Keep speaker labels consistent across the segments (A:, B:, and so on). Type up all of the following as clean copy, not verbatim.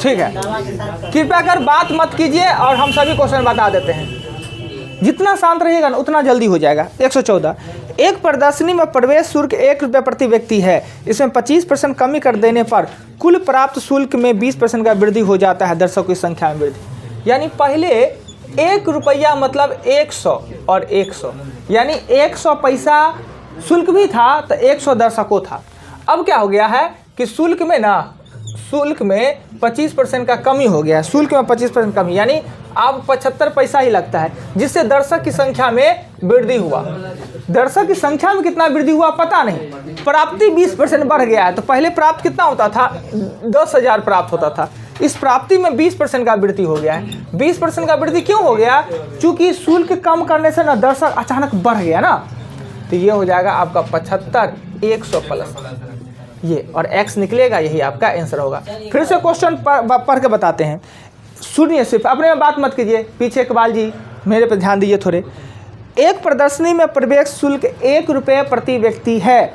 A: ठीक है, कृपया कर बात मत कीजिए और हम सभी क्वेश्चन बता देते हैं। जितना शांत रहिएगा ना उतना जल्दी हो जाएगा। 114, एक प्रदर्शनी में प्रवेश शुल्क 1 रुपये प्रति व्यक्ति है। इसमें 25% कमी कर देने पर कुल प्राप्त शुल्क में 20% का वृद्धि हो जाता है। दर्शकों की संख्या में वृद्धि, यानी पहले 1 रुपया मतलब 100 और 100, यानी 100 पैसा शुल्क भी था तो 100 दर्शकों था। अब क्या हो गया है कि शुल्क में 25% का कमी हो गया है। शुल्क में 25% कमी, यानी अब 75 पैसा ही लगता है, जिससे दर्शक की संख्या में वृद्धि हुआ। दर्शक की संख्या में कितना वृद्धि हुआ पता नहीं, प्राप्ति 20% बढ़ गया है। तो पहले प्राप्त कितना होता था, 10,000 प्राप्त होता था, इस प्राप्ति में 20% का वृद्धि हो गया है। 20% का वृद्धि क्यों हो गया, चूंकि शुल्क कम करने से ना दर्शक अचानक बढ़ गया ना, तो ये हो जाएगा आपका 75, 100 प्लस ये, और x निकलेगा, यही आपका आंसर होगा। फिर से क्वेश्चन पढ़ के बताते हैं, सुनिए, सिर्फ अपने में बात मत कीजिए। पीछे इकबाल जी मेरे पे ध्यान दीजिए थोड़े। एक प्रदर्शनी में प्रवेश शुल्क 1 रुपये प्रति व्यक्ति है।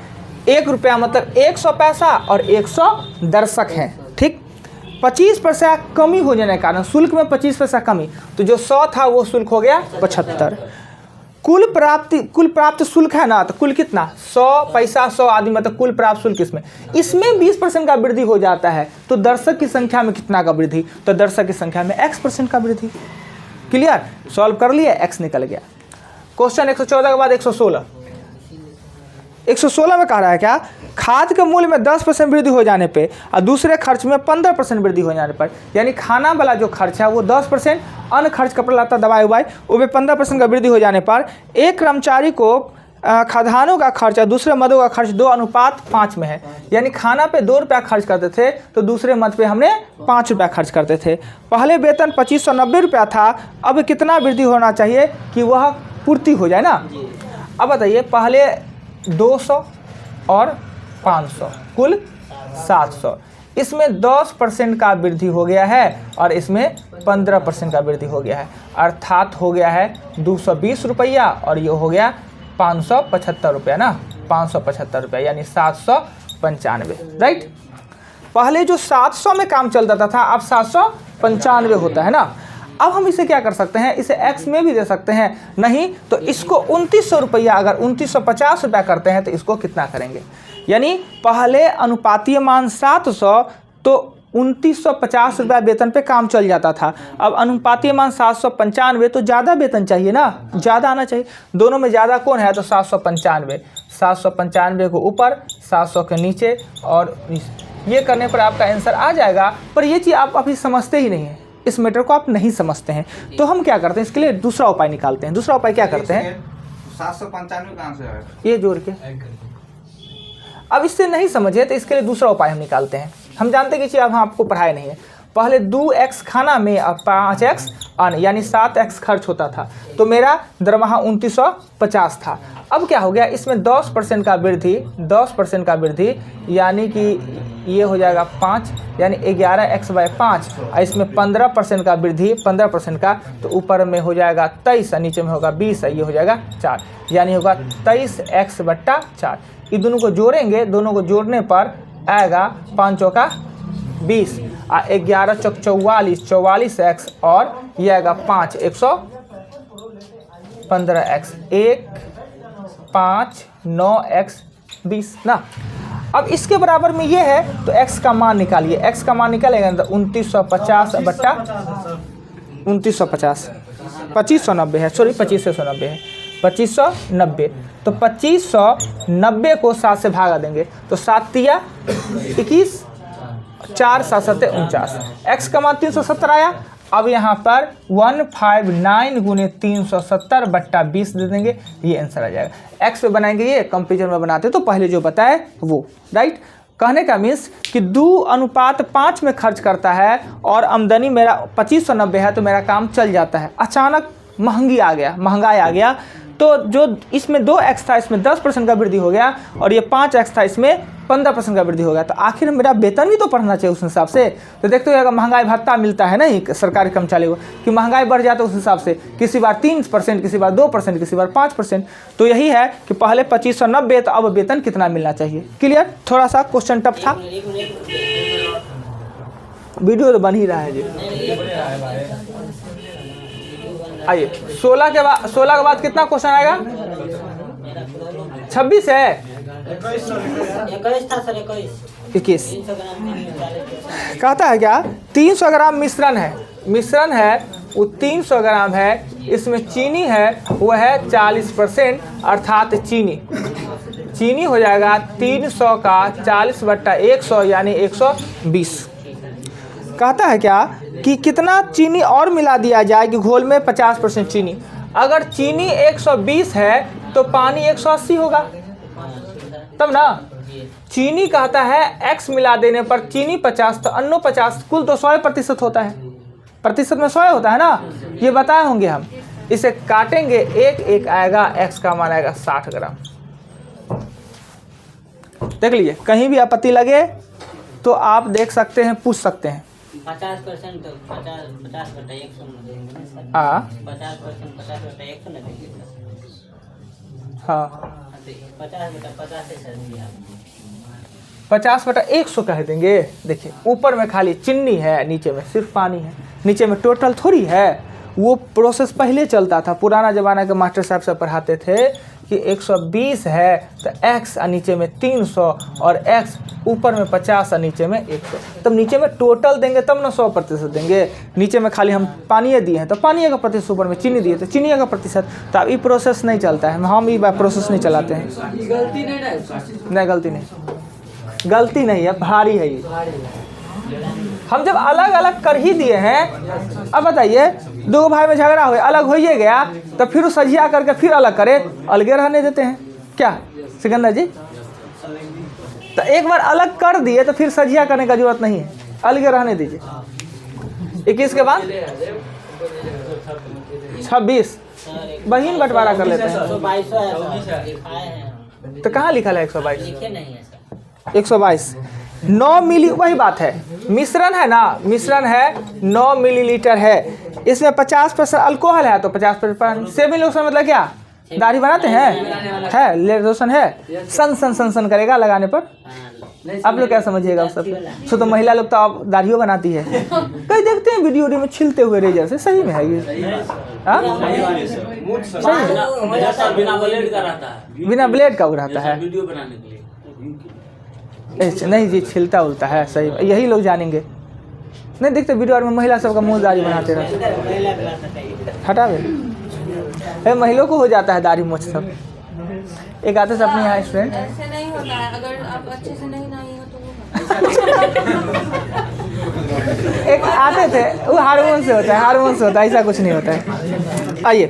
A: 1 रुपया मतलब 100 पैसा और 100 दर्शक हैं, ठीक। 25 पैसा कमी हो जाने के कारण शुल्क में 25 पैसा कमी, तो जो 100 था वो शुल्क हो गया 75। कुल प्राप्त शुल्क है ना, तो कुल कितना 100 पैसा 100 आदमी मतलब कुल प्राप्त शुल्क इसमें 20% का वृद्धि हो जाता है। तो दर्शक की संख्या में कितना का वृद्धि, तो दर्शक की संख्या में x% का वृद्धि। क्लियर, सॉल्व कर लिए, x निकल गया। क्वेश्चन 114 के बाद 116 में कह रहा है क्या, खाद के मूल्य में 10% वृद्धि हो जाने पे और दूसरे खर्च में 15% वृद्धि हो जाने पर, यानी खाना वाला जो खर्च है वो 10%, अन्य खर्च कपड़ा लत्ता दवाई उवाई वो भी 15% का वृद्धि हो जाने पर एक कर्मचारी को खाद्यान्नों का खर्च और दूसरे मदों का खर्च 2:5 में है। यानी खाना पे 2 रुपया खर्च करते थे तो दूसरे मद पे हमने 5 रुपया खर्च करते थे। पहले वेतन 2590 रुपया था, अब कितना वृद्धि होना चाहिए कि वह पूर्ति हो जाए ना। अब बताइए, पहले 200 और 500 कुल 700, इसमें 10% का वृद्धि हो गया है और इसमें 15% का वृद्धि हो गया है, अर्थात हो गया है 220 रुपया और ये हो गया 575 रुपया ना, 575 रुपया यानी 795, राइट। पहले जो 700 में काम चल जाता था अब 795 होता है ना। अब हम इसे क्या कर सकते हैं, इसे x में भी दे सकते हैं, नहीं तो इसको 2900 रुपया, अगर 2950 रुपया करते हैं तो इसको कितना करेंगे, यानी पहले अनुपातीय मान 700 तो 2950 रुपया वेतन पे काम चल जाता था। अब अनुपातीय मान 795 तो ज़्यादा वेतन चाहिए ना, ज़्यादा आना चाहिए। दोनों में ज़्यादा कौन है, तो 795, 795 को ऊपर 700 के नीचे, और ये करने पर आपका आंसर आ जाएगा। पर ये चीज़ आप अभी समझते ही नहीं हैं, इस मैटर को आप नहीं समझते हैं, तो हम क्या करते हैं, इसके लिए दूसरा उपाय निकालते हैं। दूसरा उपाय क्या करते हैं,
B: 795 कहाँ से आएगा,
A: ये जोड़ के। अब इससे नहीं समझे तो इसके लिए दूसरा उपाय हम निकालते हैं। हम जानते हैं कि अब हम आपको पढ़ाए नहीं है, पहले 2x खाना में और 5x अन्न यानी 7x खर्च होता था, तो मेरा दरमाहा 2950 था। अब क्या हो गया, इसमें 10% का वृद्धि, 10% का वृद्धि यानी कि ये हो जाएगा 5 यानी 11x/5, और इसमें 15% का वृद्धि, 15% का, तो ऊपर में हो जाएगा 23 और नीचे में होगा 20, ये हो जाएगा 4 यानी होगा 23x/4। ये दोनों को जोड़ेंगे, दोनों को जोड़ने पर आएगा 5 चौका 20 और 11 चौक 44, 44x और ये आएगा 5, 115x, 1 5 9x 20 ना। अब इसके बराबर में ये है तो x का मान निकालिए, x का मान निकालेगा तो 2950 बट्टा 2950, 2590 है, सॉरी 2590 है, 2590। तो 2590 को 7 से भागा देंगे तो 7 तिया 21, 4 7 7 49, x का मान 370 आया। अब यहाँ पर 159 गुने 370 बट्टा 20 दे देंगे, ये आंसर आ जाएगा। x पे बनाएंगे, ये कंपेरिजन में बनाते तो पहले जो बताए वो, राइट। कहने का मीन्स कि 2:5 में खर्च करता है और आमदनी मेरा 2590 है तो मेरा काम चल जाता है। अचानक महंगाई आ गया तो जो इसमें 2x था इसमें 10% का वृद्धि हो गया और ये 5x था इसमें 15% का वृद्धि हो गया, तो आखिर मेरा वेतन भी तो बढ़ना चाहिए उस हिसाब से। तो देखते हो महंगाई भत्ता मिलता है ना सरकारी कर्मचारी को, कि महंगाई बढ़ जाता है उस हिसाब से, किसी बार 3%, किसी बार 2%, किसी बार 5%। तो यही है कि पहले 2590 तो अब वेतन कितना मिलना चाहिए। क्लियर, थोड़ा सा क्वेश्चन टफ था। वीडियो तो बन ही रहा है जी। आइए 16 के बाद कितना क्वेश्चन आएगा? 26 है,
C: 21 था सर,
A: 21
C: 300 ग्राम
A: कहता है क्या? 300 ग्राम मिश्रण है वो 300 ग्राम है, इसमें चीनी है वो है 40%, अर्थात चीनी हो जाएगा 300 का 40/100 यानी 120। कहता है क्या कि कितना चीनी और मिला दिया जाए कि घोल में 50% चीनी। अगर चीनी 120 है तो पानी 180 होगा, तब ना। चीनी कहता है x मिला देने पर चीनी 50 तो अन्नो 50, कुल तो 100% होता है, प्रतिशत में 100 होता है ना, ये बताए होंगे हम। इसे काटेंगे, एक आएगा, x का मान आएगा 60 ग्राम। देख लीजिए, कहीं भी आपत्ति लगे तो आप देख सकते हैं, पूछ सकते हैं।
C: 50% तो 50/100 में देंगे ना सर।
A: हाँ
C: 50% 50/100 ना देंगे सर।
A: हाँ
C: 50/50 है सर दिया।
A: 50/100 कह देंगे। देखिए ऊपर में खाली चीनी है, नीचे में सिर्फ पानी है, नीचे में टोटल थोड़ी है। वो प्रोसेस पहले चलता था, पुराना ज़माना के मास्टर साहब से पढ़ाते थे कि 120 है तो x और नीचे में 300 और x ऊपर में 50 और नीचे में 100, तब नीचे में टोटल देंगे तब ना 100% देंगे। नीचे में खाली हम पानी दिए हैं तो पानी का प्रतिशत, ऊपर में चीनी दिए तो चीनी का प्रतिशत। तो अब ये प्रोसेस नहीं चलता है, हम ये प्रोसेस नहीं चलाते हैं। नहीं गलती नहीं है, भारी है ये। हम जब अलग अलग कर ही दिए हैं, अब बताइए दो भाई में झगड़ा हुआ, अलग हो ही गया, तो फिर सजिया करके फिर अलग करे, अलगे रहने देते हैं क्या सिकंदर जी? तो एक बार अलग कर दिए तो फिर सजिया करने का जरूरत नहीं है, अलगे रहने दीजिए। 21 के बाद 26 बहिन बंटवारा कर लेते हैं।
C: 122 है सर, लिखाए हैं।
A: तो कहाँ लिखा है 122?
C: लिखे नहीं है सर।
A: 122 9 मिली, वही बात है, मिश्रण है ना, मिश्रण है 9 मिलीलीटर है, इसमें 50% अल्कोहल है तो 50% सेमी लोशन मतलब क्या? दाढ़ी बनाते हैं, है लोशन है, सन करेगा लगाने पर। आप लोग क्या समझिएगा उस सब? तो महिला लोग तो आप दाढ़ियों बनाती है, कहीं देखते हैं वीडियो में छिलते हुए रेजर से, सही में है ये? बिना ब्लेड का उड़ाता है, नहीं जी, छिलता उलता है, सही में यही लोग जानेंगे। नहीं देखते वीडियो में महिला सबका मुंह दाढ़ी बनाते रहते, हटावे महिलाओं को हो जाता है दाढ़ी मोछ सब। एक आते से अपने यहाँ स्टूडेंट
D: ऐसे नहीं होता है, अगर आप अच्छे से नहीं नहाई हो तो
A: एक आते थे, वो हार्मोन से होता है, हार्मोन से होता है, ऐसा कुछ नहीं होता है। आइए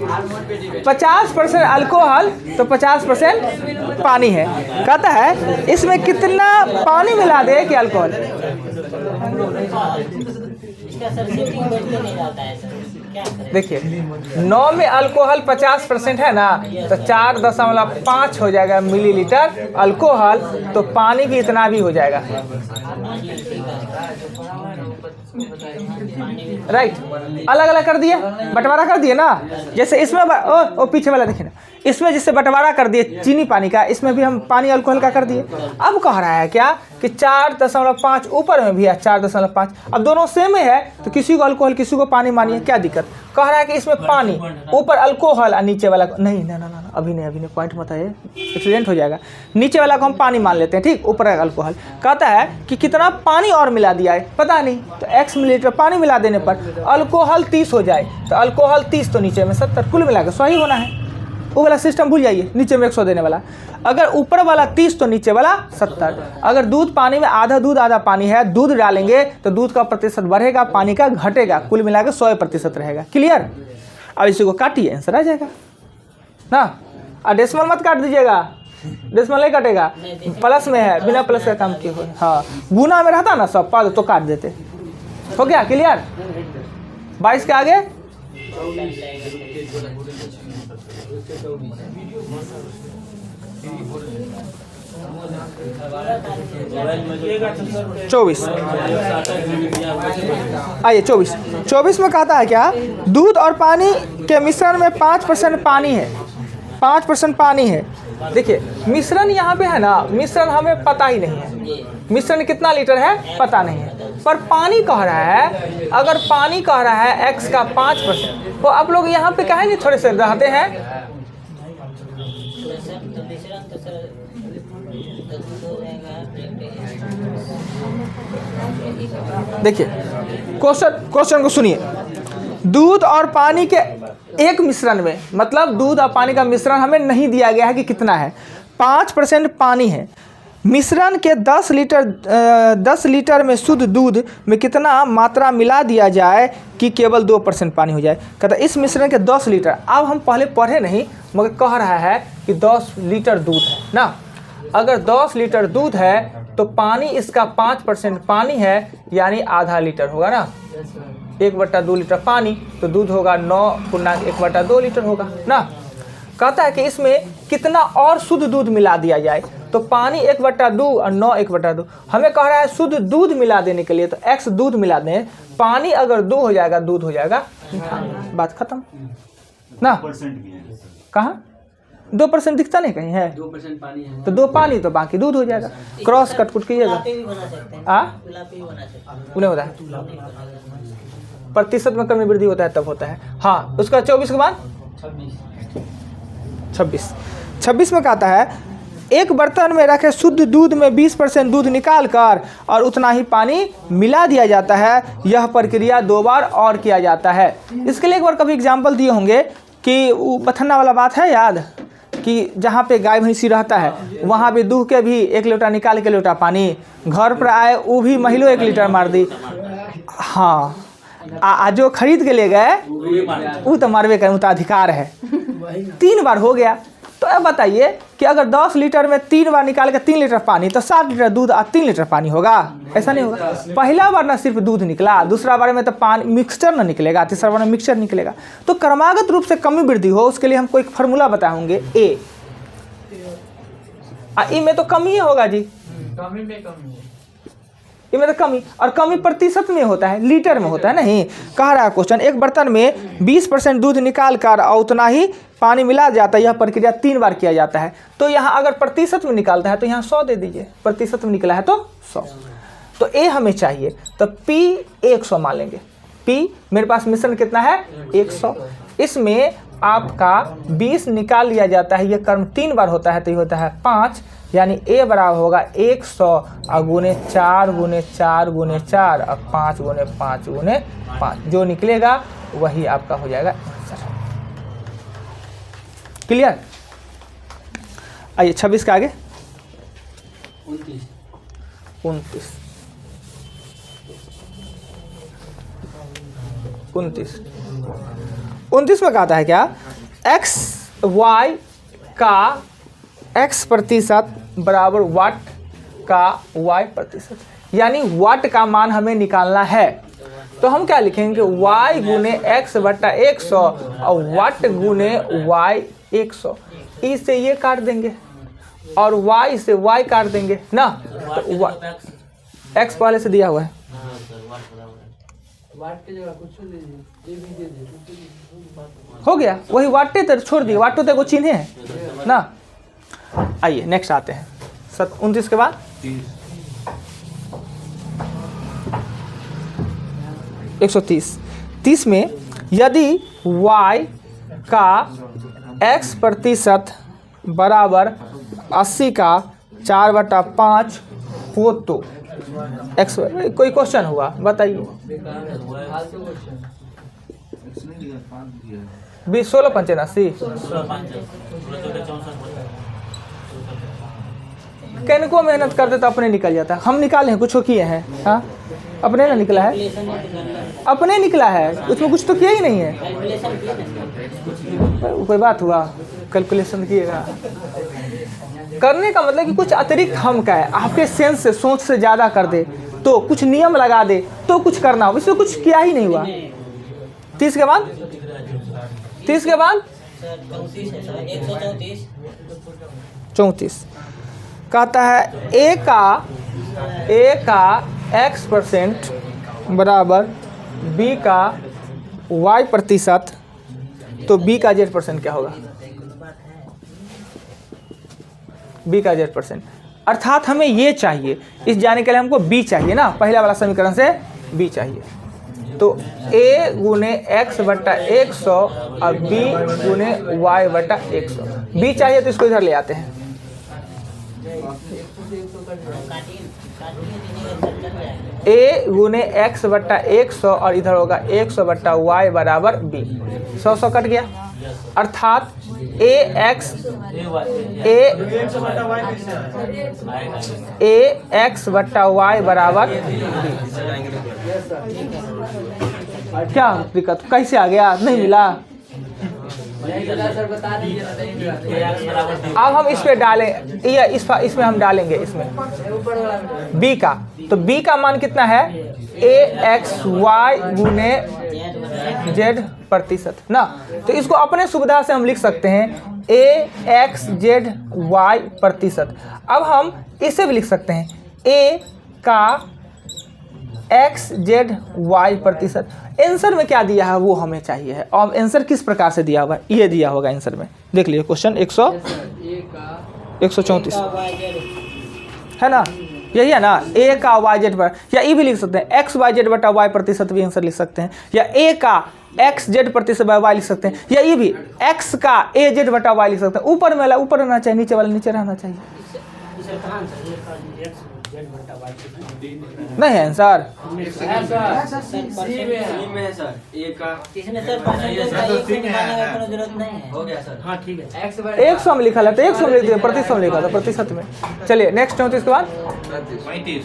A: 50% अल्कोहल तो 50% पानी है। कहता है इसमें कितना पानी मिला दे कि अल्कोहल?
C: इसका सर सेटिंग बैठ के नहीं जाता है सर, क्या करें?
A: देखिए 9 में अल्कोहल 50% है ना, तो 4.5 हो जाएगा मिलीलीटर अल्कोहल, तो पानी भी इतना भी हो जाएगा, राइट। अलग अलग कर दिए, बंटवारा कर दिए ना, जैसे इसमें ओ पीछे वाला देखिए ना, इसमें जिससे बंटवारा कर दिए चीनी पानी का, इसमें भी हम पानी अल्कोहल का कर दिए। अब कह रहा है क्या कि 4.5 ऊपर में भी है 4.5, अब दोनों सेम है तो किसी को अल्कोहल किसी को पानी मानिए, क्या दिक्कत? कह रहा है कि इसमें पानी ऊपर अल्कोहल और नीचे वाला नहीं, अभी नहीं पॉइंट मत है, एक्सीडेंट हो जाएगा। नीचे वाला को हम पानी मान लेते हैं, ठीक, ऊपर अल्कोहल। कहता है कि कितना पानी और मिला दिया है पता नहीं, तो x मिलीलीटर पानी मिला देने पर अल्कोहल 30 हो जाए, तो अल्कोहल 30 तो नीचे में 70, कुल मिलाकर 100 ही होना है। वो वाला सिस्टम भूल जाइए, नीचे में 100 देने वाला, अगर ऊपर वाला 30 तो नीचे वाला 70। अगर दूध पानी में आधा दूध आधा पानी है, दूध डालेंगे तो दूध का प्रतिशत बढ़ेगा, पानी का घटेगा, कुल मिलाकर 100% रहेगा। क्लियर? अब इसी को काटिए, आंसर आ जाएगा ना। और डेसिमल मत काट दीजिएगा, डेसिमल नहीं कटेगा, प्लस में है, बिना प्लस का काम किए हुए। हाँ गुना में रहता ना सब पद तो काट देते। हो गया क्लियर? 22 के आगे 24। आइए 24 में कहता है क्या? दूध और पानी के मिश्रण में 5% पानी है, 5% पानी है, देखिए मिश्रण यहाँ पे है ना, मिश्रण हमें पता ही नहीं है, मिश्रण कितना लीटर है पता नहीं है, पर पानी कह रहा है, अगर पानी कह रहा है x का 5%, तो आप लोग यहाँ पे काहे नहीं थोड़े से रहते हैं। देखिए क्वेश्चन को सुनिए, दूध और पानी के एक मिश्रण में, मतलब दूध और पानी का मिश्रण हमें नहीं दिया गया है कि कितना है, 5% पानी है, मिश्रण के 10 लीटर में शुद्ध दूध में कितना मात्रा मिला दिया जाए कि केवल 2% पानी हो जाए। कहता इस मिश्रण के 10 लीटर, अब हम पहले पढ़े नहीं मगर कह रहा है कि 10 लीटर दूध है ना, अगर 10 लीटर दूध है तो पानी इसका 5% पानी है, यानी आधा लीटर होगा ना, 1/2 लीटर पानी, तो दूध होगा 9×1/2 लीटर होगा ना। कहता है कि इसमें कितना और शुद्ध दूध मिला दिया जाए, तो पानी 1/2 और 9 1/2, हमें कह रहा है शुद्ध दूध मिला देने के लिए, तो x दूध मिला दें, पानी अगर 2 हो जाएगा दूध हो जाएगा, बात खत्म ना। कहाँ 2% दिखता नहीं कहीं है,
C: 2% पानी है,
A: तो 2 पानी तो बाकी दूध हो जाएगा, क्रॉस कटकुट कीजिएगा। उन्हें होता है प्रतिशत में कमी वृद्धि होता है तब होता है। हाँ उसका 24 के बाद 26 में कहता है एक बर्तन में रखे शुद्ध दूध में 20% दूध निकाल कर और उतना ही पानी मिला दिया जाता है, यह प्रक्रिया 2 बार और किया जाता है। इसके लिए एक बार कभी एग्जाम्पल दिए होंगे कि वो बथन्ना वाला बात है याद, कि जहाँ पे गाय भैंसी रहता है वहाँ पे दूह के भी 1 लोटा निकाल के लोटा पानी, घर पर आए वो भी महिलो 1 लीटर मार दी। हाँ जो खरीद के ले गए वो तो मारवे करें, वो तो अधिकार है। 3 बार हो गया, तो अब बताइए कि अगर 10 लीटर में 3 बार निकाल के 3 लीटर पानी, तो 7 लीटर दूध और 3 लीटर पानी होगा, ऐसा नहीं होगा। पहला बार ना सिर्फ दूध निकला, दूसरा बार में तो पानी मिक्सचर ना निकलेगा, तीसरा बार में मिक्सचर निकलेगा। तो क्रमागत रूप से कमी वृद्धि हो उसके लिए हमको एक फार्मूला बताएंगे ए में तो कमी ही होगा जी, में तो कमी, और कमी प्रतिशत में होता है, लीटर में होता है नहीं। कह रहा है क्वेश्चन एक बर्तन में 20% दूध निकाल कर और उतना ही पानी मिला जाता है, यह प्रक्रिया 3 बार किया जाता है। तो यहाँ अगर प्रतिशत में निकालता है तो यहाँ 100 दे दीजिए, प्रतिशत में निकला है तो 100, तो ए हमें चाहिए, तो P 100 मान लेंगे। P मेरे पास मिश्रण कितना है 100, इसमें आपका 20 निकाल लिया जाता है, यह कर्म 3 बार होता है, तो ये होता है 5, यानी ए बराबर होगा 100 और गुने 4 गुने 4 गुने 4 और 5 गुने 5 गुने 5, जो निकलेगा वही आपका हो जाएगा आंसर। क्लियर? आइए 26 के आगे 29 में कहता है क्या, x y का x% बराबर वाट का y%, यानी वाट का मान हमें निकालना है। तो हम क्या लिखेंगे, y गुने x/100 और वाट गुने y 100, ई से ये काट देंगे और y से y काट देंगे ना, तो x पहले से दिया हुआ है, हो गया वही वाटे तो छोड़ दिए, वाटो तो को चिन्हे है ना। आइए नेक्स्ट आते हैं 29 के बाद 130 में यदि y का x% बराबर 80 का 4/5 हो तो x, कोई क्वेश्चन हुआ बताइए। 1685 कैनको मेहनत करते तो अपने निकल जाता, हम निकाले हैं कुछ किए हैं, हाँ अपने ना निकला है, अपने निकला है, उसमें कुछ तो किया ही नहीं है, कोई बात हुआ कैलकुलेशन किएगा, करने का मतलब कि कुछ अतिरिक्त हम का है, आपके सेंस से सोच से ज़्यादा कर दे तो कुछ नियम लगा दे तो कुछ करना हो, इसमें कुछ किया ही नहीं हुआ। 30 के बाद 34 कहता है ए का x% बराबर b का y%, तो b का z% क्या होगा, बी का z%, अर्थात हमें ये चाहिए, इस जाने के लिए हमको b चाहिए ना, पहला वाला समीकरण से b चाहिए। तो a गुने x बट्टा 100 और b गुने y बट्टा 100, b चाहिए तो इसको इधर ले आते हैं। a गुने x बट्टा 100 और इधर होगा 100 बट्टा y बराबर b, 100 कट गया, अर्थात x बट्टा y बराबर b। क्या दिक्कत, कैसे आ गया, नहीं मिला? अब हम इस पे डालें, ये इसमें हम डालेंगे इसमें b का, तो b का मान कितना है, axy गुने z% ना, तो इसको अपने सुविधा से हम लिख सकते हैं axzy%। अब हम इसे भी लिख सकते हैं a का xzy%। आंसर में क्या दिया है वो हमें चाहिए है, और आंसर किस प्रकार से दिया हुआ है, ये दिया होगा आंसर में, देख लीजिए क्वेश्चन 134 है ना, यही है ना, a का yz पर, या ये भी लिख सकते हैं xyz बटा y% भी आंसर लिख सकते हैं, या a का xz% बाय y लिख सकते हैं, या ये भी x का az बटा y लिख सकते हैं। ऊपर वाला ऊपर रहना चाहिए, नीचे वाला नीचे रहना चाहिए। नहीं है आंसर, एक सौ में लिखा था, 100 में लिख दिया, प्रतिशत में लिखा था, प्रतिशत में। चलिए नेक्स्ट 34 के बाद
B: 35।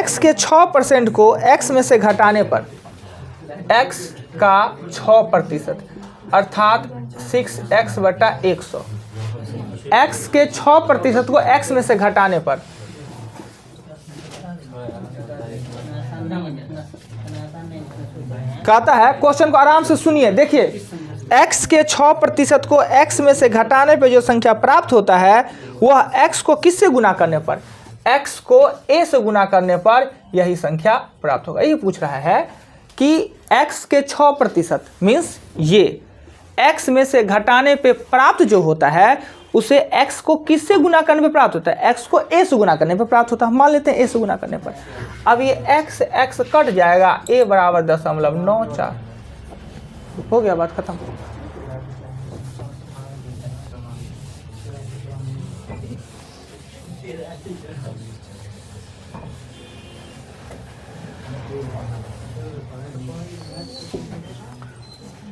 A: x के 6% को x में से घटाने पर x का 6% अर्थात 6x बटा 100, x के 6% को x में से घटाने पर कहता है, क्वेश्चन को आराम से सुनिए, देखिए x के 6% को x में से घटाने पर जो संख्या प्राप्त होता है वह x को किससे गुना करने पर, x को a से गुना करने पर यही संख्या प्राप्त होगा। यही पूछ रहा है कि x के 6% मीन्स ये x में से घटाने पे प्राप्त जो होता है उसे x को किससे गुना करने पे प्राप्त होता है, x को a से गुना करने पे प्राप्त होता है। हम मान लेते हैं a से गुना करने पर, अब ये x कट जाएगा, a बराबर 0.94, हो गया, बात खत्म।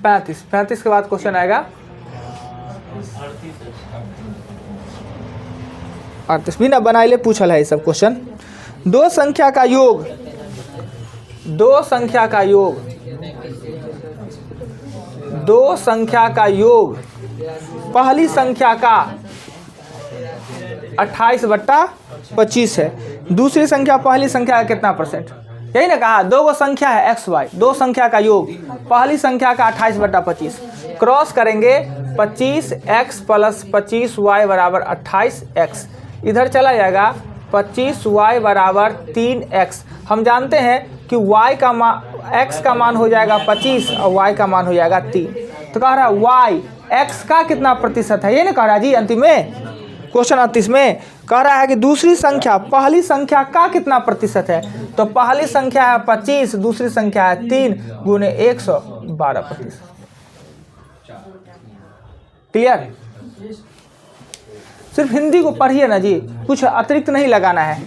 A: पैंतीस के बाद क्वेश्चन आएगा 38, बिना बनाइले पूछल है ये सब क्वेश्चन। दो संख्या का योग पहली संख्या का 28/25 है, दूसरी संख्या पहली संख्या का कितना परसेंट, यही ना कहा, दो गो संख्या है x y, दो संख्या का योग, पहली संख्या का 28/25, क्रॉस करेंगे 25x प्लस 25y बराबर 28x, इधर चला जाएगा 25y बराबर 3x। हम जानते हैं कि y का मान x का मान हो जाएगा 25 और y का मान हो जाएगा 3, तो कह रहा है y x का कितना प्रतिशत है, ये ना कह रहा है जी अंतिम में, क्वेश्चन 38 में कह रहा है कि दूसरी संख्या पहली संख्या का कितना प्रतिशत है, तो पहली संख्या है 25, दूसरी संख्या है 3 गुने 112%। क्लियर, सिर्फ हिंदी को पढ़िए ना जी, कुछ अतिरिक्त नहीं लगाना है।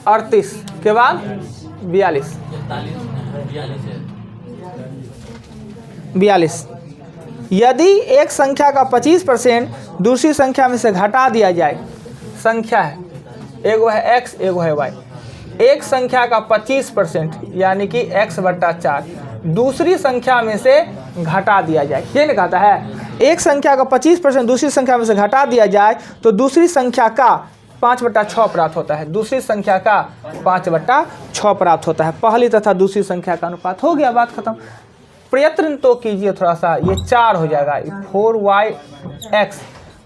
A: अड़तीस के बाद 42। यदि एक संख्या का 25% दूसरी संख्या में से घटा दिया जाए, संख्या है एगो है x एगो है y, एक संख्या का 25% यानी कि x/4 दूसरी संख्या में से घटा दिया जाए, ये नहीं कहता है, एक संख्या का 25% दूसरी संख्या में से घटा दिया जाए तो दूसरी संख्या का 5/6 प्राप्त होता है, दूसरी संख्या का 5/6 प्राप्त होता है। पहली तथा दूसरी संख्या का अनुपात, हो गया, बात खत्म। प्रयत्न तो कीजिए थोड़ा सा, ये 4 हो जाएगा, 4yx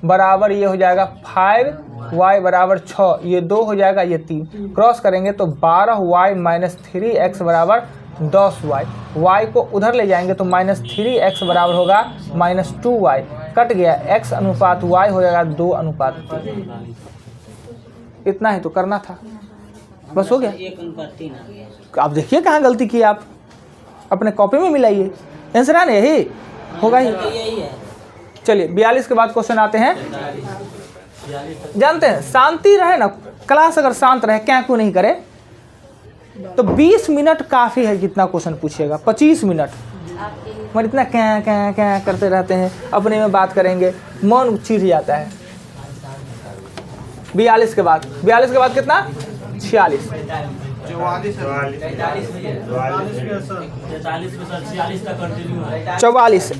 A: बराबर ये हो जाएगा 5y बराबर 6, ये 2 हो जाएगा, ये 3 क्रॉस करेंगे तो 12y माइनस 3x बराबर 10y। y को उधर ले जाएंगे तो -3x बराबर होगा -2y, कट गया, x अनुपात y हो जाएगा 2:3। इतना ही तो करना था, बस हो गया।
C: 1:3 आ गया।
A: आप देखिए कहाँ गलती की आप, अपने कॉपी में मिलाइए, आंसर है ना यही होगा ही।
C: यही है।
A: चलिए 42 के बाद क्वेश्चन आते हैं। जानते हैं शांति रहे ना, क्लास अगर शांत रहे, क्या क्यों नहीं करे, तो 20 मिनट काफ़ी है जितना क्वेश्चन पूछेगा। 25 मिनट मगर इतना क्या करते रहते हैं, अपने में बात करेंगे, मन चिढ़ जाता है। 42 के बाद कितना, 46, 44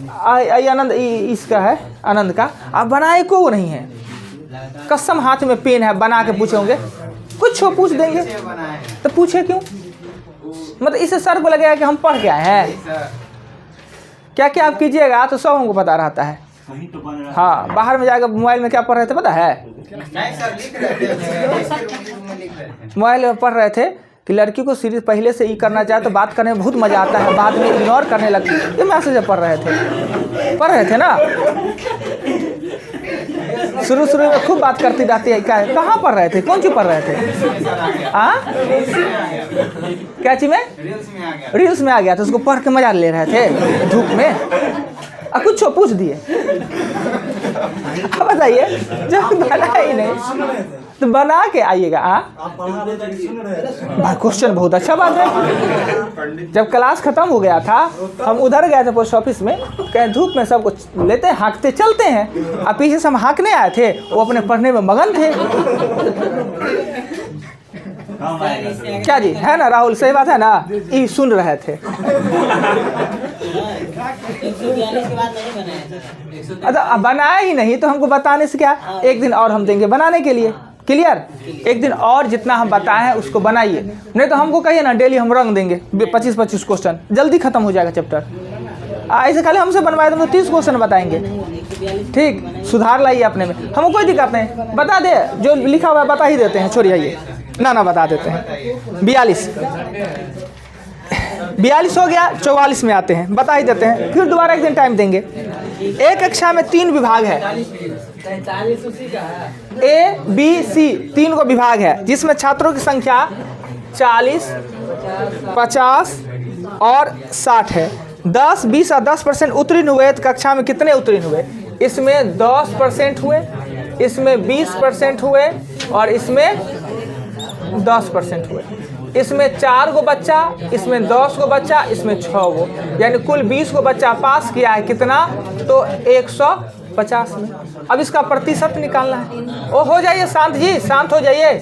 A: आनंद इसका है, आनंद का। आप बनाए को नहीं है, कसम हाथ में पेन है, बना के पूछोगे, कुछ पूछ देंगे तो पूछे क्यों, मतलब इससे सर को लगेगा कि हम पढ़ के आए हैं। क्या क्या आप कीजिएगा तो सब हमको पता रहता है। हाँ, बाहर में जाकर मोबाइल में क्या पढ़ रहे थे पता है, मोबाइल में पढ़ रहे थे कि लड़की को सीरीज पहले से ही करना चाहे तो बात करने में बहुत मज़ा आता है, बाद में इग्नोर करने लगती है। ये मैसेज पढ़ रहे थे ना, शुरू में खूब बात करती रहती है। क्या कहाँ पढ़ रहे थे, कौन सी पढ़ रहे थे? हाँ, क्या चीज में, रील्स में आ गया तो उसको पढ़ के मजा ले रहे थे धूप में, कुछ पूछ दिए। अब बताइए, जब बना ही नहीं तो बना के आइएगा। क्वेश्चन बहुत अच्छा बात है। जब क्लास खत्म हो गया था, हम उधर गए थे पोस्ट ऑफिस में, कहीं धूप में सबको लेते हाँकते चलते हैं, और पीछे से हम हाँकने आए थे, वो अपने पढ़ने में मगन थे। क्या जी, है ना राहुल, सही बात है ना, ये सुन रहे थे।
C: 142 के बाद नहीं बनाया।
A: अच्छा, बनाए ही नहीं तो हमको बताने से क्या, एक दिन और हम देंगे बनाने के लिए, क्लियर। एक दिन और जितना हम बताए हैं उसको बनाइए, नहीं तो हमको कहिए ना, डेली हम रंग देंगे 25-25 क्वेश्चन, जल्दी खत्म हो जाएगा चैप्टर। ऐसे खाली हमसे बनवाए तो 30 क्वेश्चन बताएंगे, ठीक। सुधार लाइए अपने में, हमको कोई दिक्कत नहीं, बता दे जो लिखा हुआ है, बता ही देते हैं, छोड़िए ना बता देते हैं। 42 हो गया, 44 में आते हैं, बता ही देते हैं, फिर दोबारा एक दिन टाइम देंगे। एक कक्षा में 3 विभाग है, A, B, C 3 को विभाग है, जिसमें छात्रों की संख्या 40, 50 और 60 है। 10, 20 और 10% उत्तीर्ण हुए तो कक्षा में कितने उत्तीर्ण हुए? इसमें 10% हुए, इसमें 20% हुए और इसमें 10% हुए। इसमें 4 गो बच्चा, इसमें 10 गो बच्चा, इसमें 6 गो, यानी कुल 20 गो बच्चा पास किया है। कितना? तो 150 में। अब इसका प्रतिशत निकालना है। ओ हो जाइए शांत जी, शांत हो जाइए।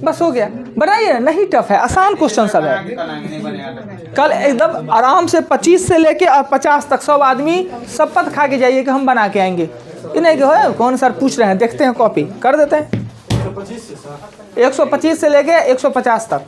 A: बस हो गया, बनाइए ना, नहीं टफ है, आसान क्वेश्चन सब है। कल एकदम आराम से 25 से लेके और 50 तक सब आदमी शपथ खा के जाइए कि हम बना के आएंगे। ये नहीं कि हो कौन सर पूछ रहे हैं, देखते हैं कॉपी कर देते हैं। 125 से लेके 150 तक